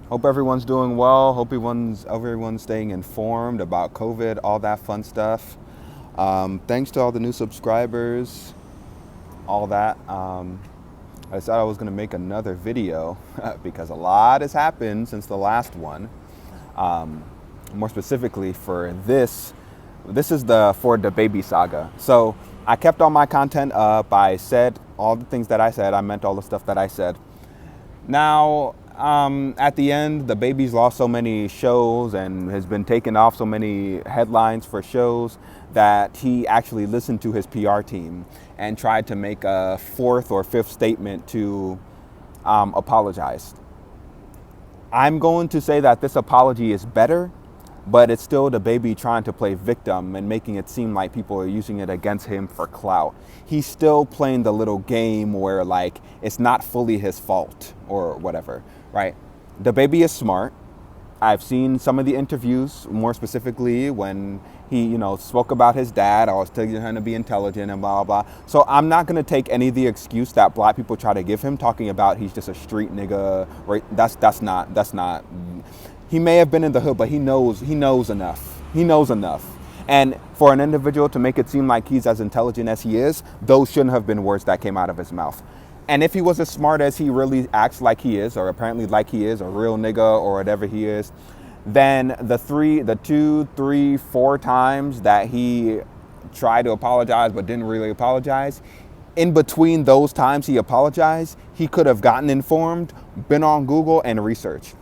Hope everyone's doing well. Hope everyone's staying informed about COVID, all that fun stuff. Thanks to all the new subscribers, all that. I decided I was going to make another video because a lot has happened since the last one. More specifically for this is for the baby saga. So I kept all my content up. I said all the things that I said. I meant all the stuff that I said. Now, at the end, DaBaby's lost so many shows and has been taken off so many headlines for shows that he actually listened to his PR team and tried to make a fourth or fifth statement to apologize. I'm going to say that this apology is better, but it's still DaBaby trying to play victim and making it seem like people are using it against him for clout. He's still playing the little game where like it's not fully his fault or whatever, right? DaBaby is smart. I've seen some of the interviews, more specifically when he, spoke about his dad. I was telling him to be intelligent and blah, blah, blah. So I'm not going to take any of the excuse that black people try to give him, talking about he's just a street nigga. Right? That's not. He may have been in the hood, but he knows enough. He knows enough. And for an individual to make it seem like he's as intelligent as he is, those shouldn't have been words that came out of his mouth. And if he was as smart as he really acts like he is, or apparently like he is, a real nigga or whatever he is, then the 2, 3, 4 times that he tried to apologize but didn't really apologize, in between those times he apologized, he could have gotten informed, been on Google and researched.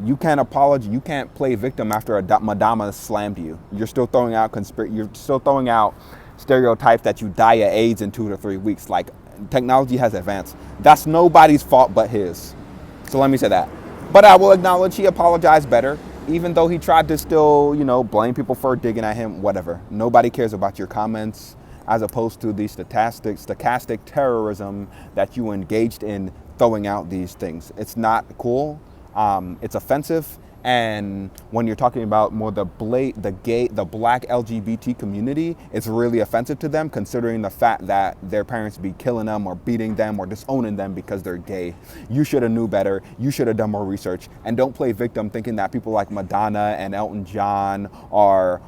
You can't apologize. You can't play victim after a Madonna slammed you. You're still throwing out stereotypes that you die of AIDS in 2 to 3 weeks. Like, technology has advanced. That's nobody's fault but his. So let me say that. But I will acknowledge he apologized better, even though he tried to still, blame people for digging at him. Whatever. Nobody cares about your comments, as opposed to the stochastic terrorism that you engaged in throwing out these things. It's not cool. It's offensive, and when you're talking about more the black LGBT community, it's really offensive to them, considering the fact that their parents be killing them or beating them or disowning them because they're gay. You should have knew better. You should have done more research, and don't play victim thinking that people like Madonna and Elton John are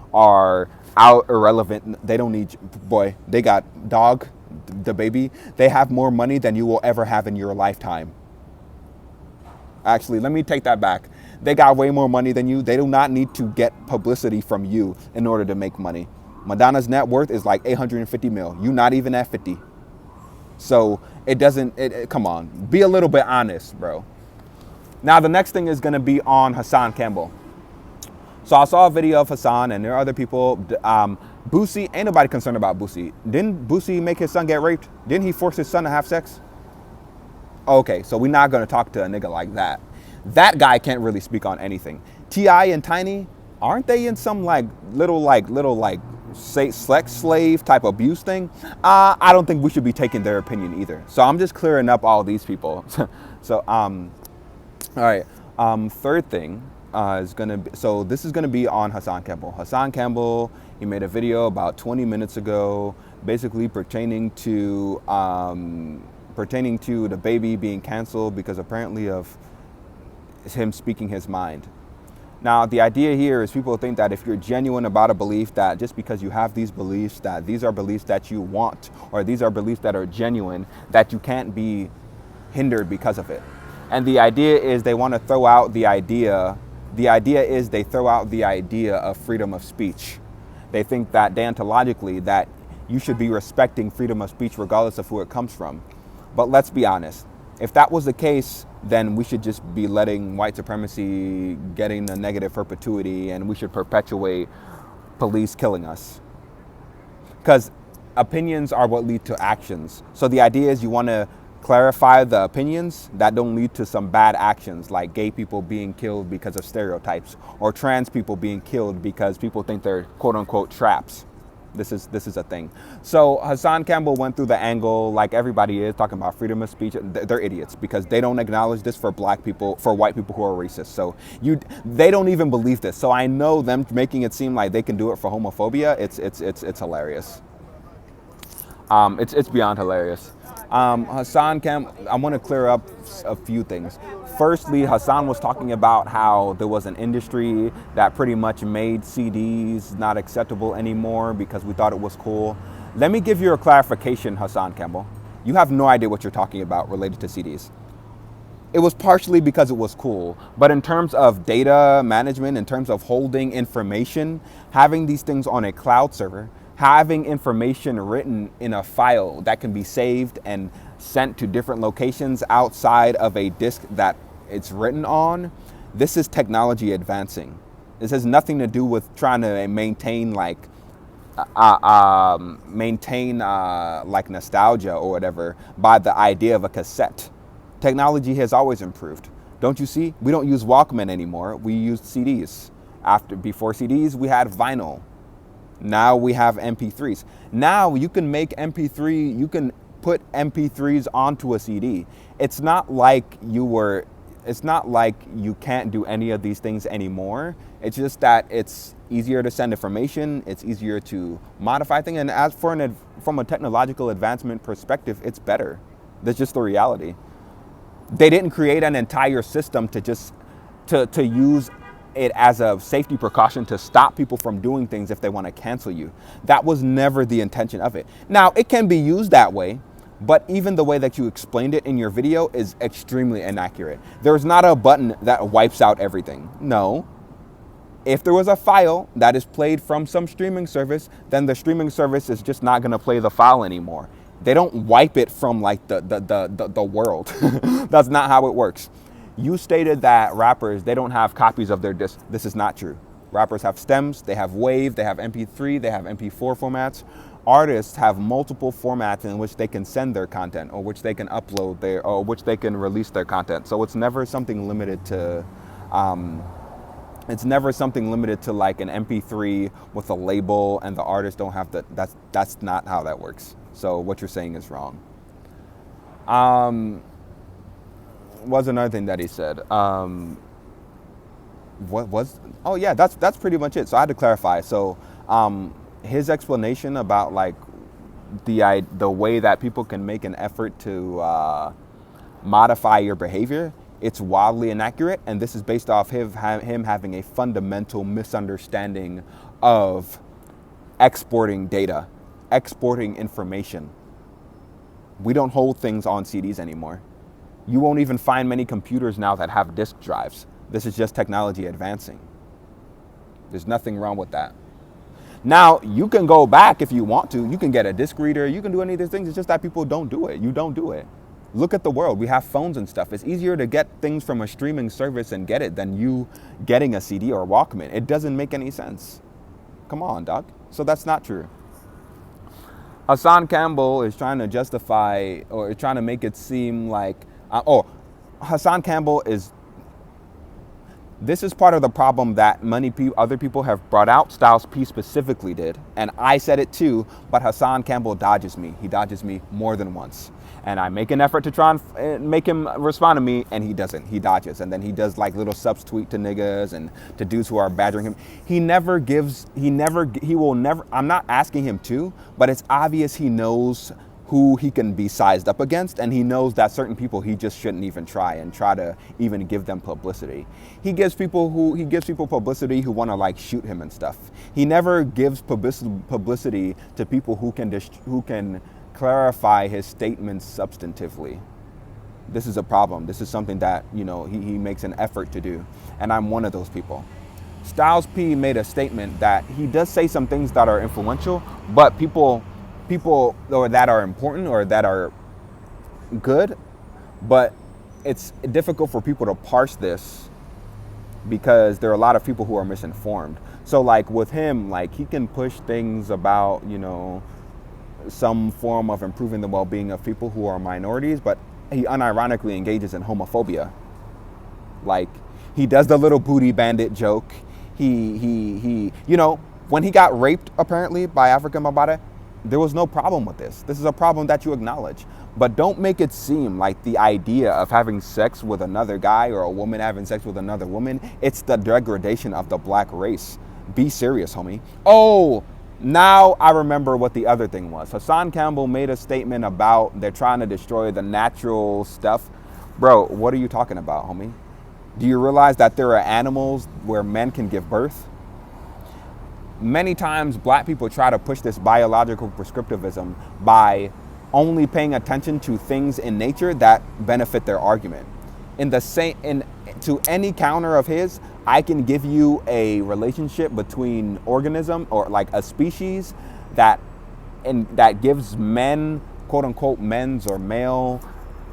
out irrelevant. They don't need boy. They got DaBaby. They have more money than you will ever have in your lifetime. Actually, let me take that back. They got way more money than you. They do not need to get publicity from you in order to make money. Madonna's net worth is like 850 mil. You not even at 50. So come on. Be a little bit honest, bro. Now, the next thing is going to be on Hassan Campbell. So I saw a video of Hassan, and there are other people. Boosie, ain't nobody concerned about Boosie. Didn't Boosie make his son get raped? Didn't he force his son to have sex? Okay, so we're not gonna talk to a nigga like that. That guy can't really speak on anything. T.I. and Tiny, aren't they in some little sex slave type abuse thing? I don't think we should be taking their opinion either. So I'm just clearing up all these people. So all right. Third thing is gonna be, so this is gonna be on Hassan Campbell. Hassan Campbell, he made a video about 20 minutes ago, basically pertaining to DaBaby being canceled because apparently of him speaking his mind. Now, the idea here is people think that if you're genuine about a belief, that just because you have these beliefs, that these are beliefs that you want, or these are beliefs that are genuine, that you can't be hindered because of it. And the idea is they want to throw out the idea. The idea is they throw out the idea of freedom of speech. They think that deontologically that you should be respecting freedom of speech regardless of who it comes from. But let's be honest, if that was the case, then we should just be letting white supremacy getting a negative perpetuity, and we should perpetuate police killing us. Because opinions are what lead to actions. So the idea is you want to clarify the opinions that don't lead to some bad actions, like gay people being killed because of stereotypes, or trans people being killed because people think they're quote unquote traps. This is a thing. So Hassan Campbell went through the angle, like everybody is, talking about freedom of speech. They're idiots because they don't acknowledge this for black people, for white people who are racist. So they don't even believe this. So I know them making it seem like they can do it for homophobia. It's hilarious. It's beyond hilarious. Hassan Campbell, I want to clear up a few things. Firstly, Hassan was talking about how there was an industry that pretty much made CDs not acceptable anymore because we thought it was cool. Let me give you a clarification, Hassan Campbell. You have no idea what you're talking about related to CDs. It was partially because it was cool, but in terms of data management, in terms of holding information, having these things on a cloud server, having information written in a file that can be saved and sent to different locations outside of a disk that it's written on, this is technology advancing. This has nothing to do with trying to maintain like nostalgia or whatever by the idea of a cassette. Technology has always improved. Don't you see? We don't use Walkman anymore. We use CDs. Before CDs, we had vinyl. Now we have MP3s. Now you can make MP3, you can put MP3s onto a CD. It's not like you can't do any of these things anymore. It's just that it's easier to send information, it's easier to modify things, and as for from a technological advancement perspective, it's better. That's just the reality. They didn't create an entire system to just to use it as a safety precaution to stop people from doing things if they want to cancel you. That was never the intention of it. Now, it can be used that way, but even the way that you explained it in your video is extremely inaccurate. There's not a button that wipes out everything. No. If there was a file that is played from some streaming service, then the streaming service is just not going to play the file anymore. They don't wipe it from like the world. That's not how it works. You stated that rappers, they don't have copies of their discs. This is not true. Rappers have stems, they have WAV, they have MP3, they have MP4 formats. Artists have multiple formats in which they can send their content or which they can upload or which they can release their content. So it's never something limited to like an MP3 with a label and the artist don't have that's not how that works. So what you're saying is wrong. Was another thing that he said. Oh yeah, that's pretty much it. So I had to clarify. So his explanation about like the way that people can make an effort to modify your behavior, it's wildly inaccurate, and this is based off him having a fundamental misunderstanding of exporting data, exporting information. We don't hold things on CDs anymore. You won't even find many computers now that have disk drives. This is just technology advancing. There's nothing wrong with that. Now, you can go back if you want to. You can get a disk reader. You can do any of these things. It's just that people don't do it. You don't do it. Look at the world. We have phones and stuff. It's easier to get things from a streaming service and get it than you getting a CD or a Walkman. It doesn't make any sense. Come on, dog. So that's not true. Hassan Campbell is trying to justify or trying to make it seem like, Hassan Campbell this is part of the problem that many other people have brought out. Styles P specifically did. And I said it too, but Hassan Campbell dodges me. He dodges me more than once. And I make an effort to try and make him respond to me, and he doesn't. He dodges. And then he does like little subtweet to niggas and to dudes who are badgering him. I'm not asking him to, but it's obvious he knows who he can be sized up against, and he knows that certain people he just shouldn't even try to even give them publicity. He gives people publicity who want to like shoot him and stuff. He never gives publicity to people who can clarify his statements substantively. This is a problem. This is something that, he makes an effort to do, and I'm one of those people. Styles P made a statement that he does say some things that are influential, but people or that are important or that are good, but it's difficult for people to parse this because there are a lot of people who are misinformed. So like with him, like he can push things about, some form of improving the well-being of people who are minorities, but he unironically engages in homophobia. Like he does the little booty bandit joke. He when he got raped apparently by African Mabata, there was no problem with this. This is a problem that you acknowledge. But don't make it seem like the idea of having sex with another guy or a woman having sex with another woman, it's the degradation of the black race. Be serious, homie. Oh, now I remember what the other thing was. Hassan Campbell made a statement about they're trying to destroy the natural stuff. Bro, what are you talking about, homie? Do you realize that there are animals where men can give birth? Many times black people try to push this biological prescriptivism by only paying attention to things in nature that benefit their argument. To any counter of his, I can give you a relationship between organism or like a species that that gives men, quote unquote, men's or male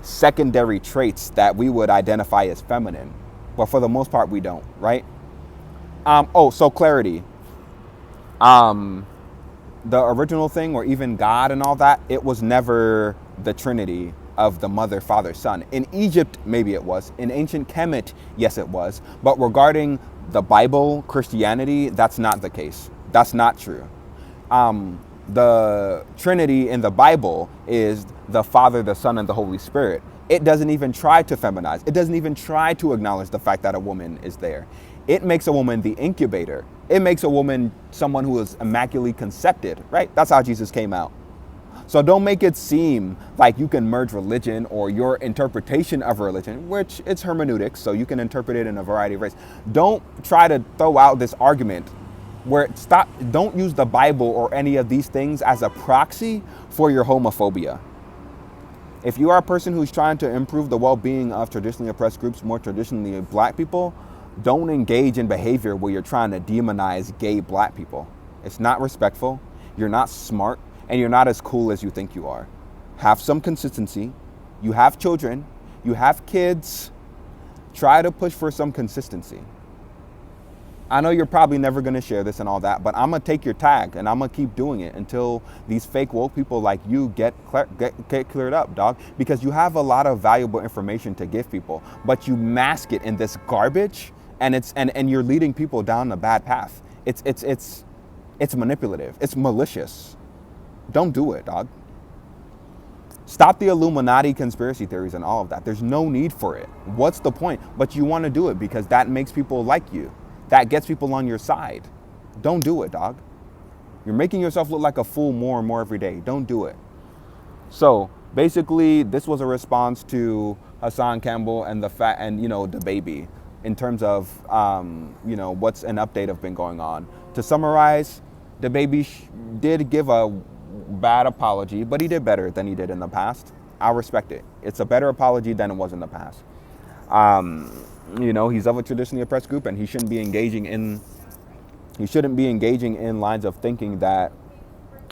secondary traits that we would identify as feminine. But for the most part, we don't, right? So clarity. The original thing, or even God and all that, it was never the Trinity of the Mother, Father, Son. In Egypt, maybe it was. In ancient Kemet, yes, it was. But regarding the Bible, Christianity, that's not the case. That's not true. The Trinity in the Bible is the Father, the Son, and the Holy Spirit. It doesn't even try to feminize. It doesn't even try to acknowledge the fact that a woman is there. It makes a woman the incubator. It makes a woman someone who is immaculately conceived, right? That's how Jesus came out. So don't make it seem like you can merge religion or your interpretation of religion, which it's hermeneutics, so you can interpret it in a variety of ways. Don't try to throw out this argument where don't use the Bible or any of these things as a proxy for your homophobia. If you are a person who's trying to improve the well-being of traditionally oppressed groups, more traditionally black people, don't engage in behavior where you're trying to demonize gay black people. It's not respectful, you're not smart, and you're not as cool as you think you are. Have some consistency. You have children, you have kids. Try to push for some consistency. I know you're probably never going to share this and all that, but I'm going to take your tag and I'm going to keep doing it until these fake woke people like you get cleared up, dog. Because you have a lot of valuable information to give people, but you mask it in this garbage, and you're leading people down a bad path. It's manipulative. It's malicious. Don't do it, dog. Stop the Illuminati conspiracy theories and all of that. There's no need for it. What's the point? But you want to do it because that makes people like you. That gets people on your side. Don't do it, dog. You're making yourself look like a fool more and more every day. Don't do it. So basically, this was a response to Hassan Campbell and DaBaby in terms of what's an update of been going on. To summarize, DaBaby did give a bad apology, but he did better than he did in the past. I respect it. It's a better apology than it was in the past. He's of a traditionally oppressed group, and he shouldn't be engaging in lines of thinking that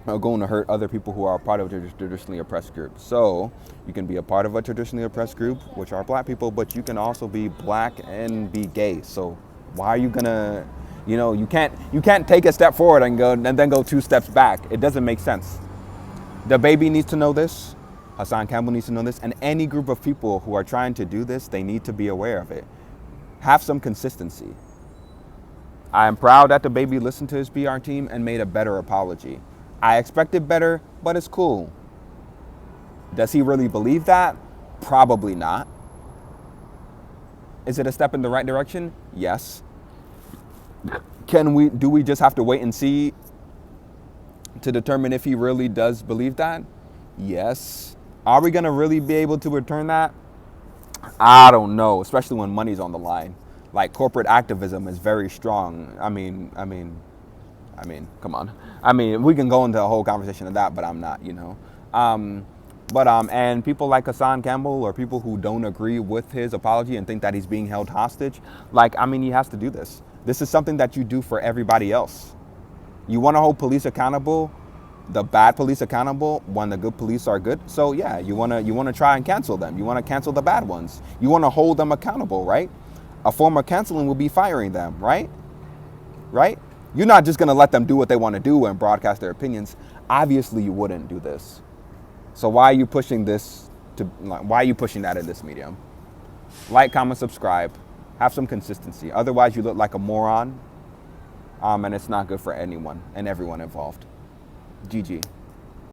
are going to hurt other people who are a part of a traditionally oppressed group. So you can be a part of a traditionally oppressed group, which are black people, but you can also be black and be gay. So why are you gonna, you can't take a step forward and then go 2 steps back. It doesn't make sense. DaBaby needs to know this. Hassan Campbell needs to know this. And any group of people who are trying to do this, they need to be aware of it. Have some consistency. I am proud that DaBaby listened to his PR team and made a better apology. I expected better, but it's cool. Does he really believe that? Probably not. Is it a step in the right direction? Yes. Do we just have to wait and see to determine if he really does believe that? Yes. Are we going to really be able to return that? I don't know, especially when money's on the line. Like, corporate activism is very strong. I mean, come on. We can go into a whole conversation of that, but I'm not, and people like Hassan Campbell, or people who don't agree with his apology and think that he's being held hostage, he has to do this. This is something that you do for everybody else. You want to hold police accountable, the bad police accountable, when the good police are good. So yeah, you want to try and cancel them. You want to cancel the bad ones. You want to hold them accountable, right? A form of canceling will be firing them, right? Right? You're not just going to let them do what they want to do and broadcast their opinions. Obviously, you wouldn't do this. So why are you pushing that in this medium? Like, comment, subscribe. Have some consistency. Otherwise, you look like a moron. And it's not good for anyone and everyone involved. GG.